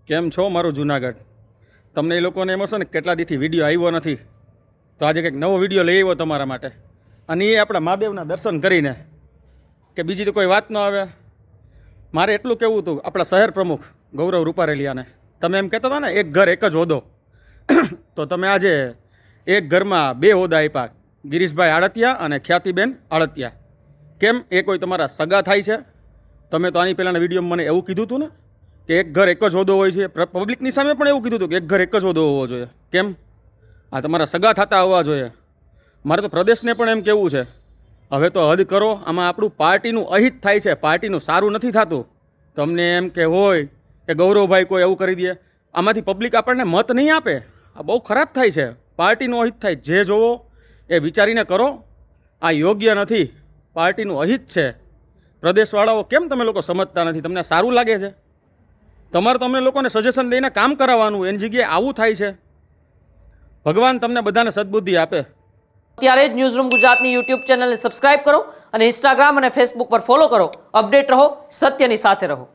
કેમ છો મારું જુનાગઢ? તમને એ લોકોને એમ હશે ને કેટલા દીથી વિડીયો આવ્યો નથી, તો આજે કંઈક નવો વિડીયો લઈ આવ્યો તમારા માટે. અને એ આપણા મહાદેવના દર્શન કરીને, કે બીજી તો કોઈ વાત ન આવે. મારે એટલું કહેવું હતું આપણા શહેર પ્રમુખ ગૌરવ રૂપારેલિયાને, તમે એમ કહેતા હતા ને એક ઘર એક જ હોદ્દો, તો તમે આજે એક ઘરમાં બે હોદ્દા આપ્યા, ગિરીશભાઈ આડતિયા અને ખ્યાતિબેન આડતિયા. કેમ? એ કોઈ તમારા સગા થાય છે? તમે તો આની પહેલાંના વિડીયોમાં મને એવું કીધું હતું ને કે એક ઘર એક જ હોદ્દો હોય છે. પબ્લિકની સામે પણ એવું કીધું હતું કે એક ઘર એક જ હોદ્દો હોવો જોઈએ. કેમ? આ તમારા સગા થતા હોવા જોઈએ. મારે તો પ્રદેશને પણ એમ કહેવું છે, હવે તો હદ કરો. આમાં આપણું પાર્ટીનું અહિત થાય છે, પાર્ટીનું સારું નથી થતું. તમને એમ કે હોય કે ગૌરવભાઈ કોઈ એવું કરી દે, આમાંથી પબ્લિક આપણને મત નહીં આપે. આ બહુ ખરાબ થાય છે, પાર્ટીનું અહિત થાય. જે જોવો એ વિચારીને કરો, આ યોગ્ય નથી. પાર્ટીનું અહિત છે. પ્રદેશવાળાઓ કેમ તમે લોકો સમજતા નથી? તમને સારું લાગે છે? તમારે તો અમને લોકોને સજેશન દઈને કામ કરાવવાનું, એની જગ્યાએ આવું થાય છે. ભગવાન તમને બધાને સદબુદ્ધિ આપે. અત્યારે જ ન્યૂઝરૂમ ગુજરાતની યુટ્યુબ ચેનલને સબસ્ક્રાઇબ કરો અને ઇન્સ્ટાગ્રામ અને ફેસબુક પર ફોલો કરો. અપડેટ રહો, સત્યની સાથે રહો.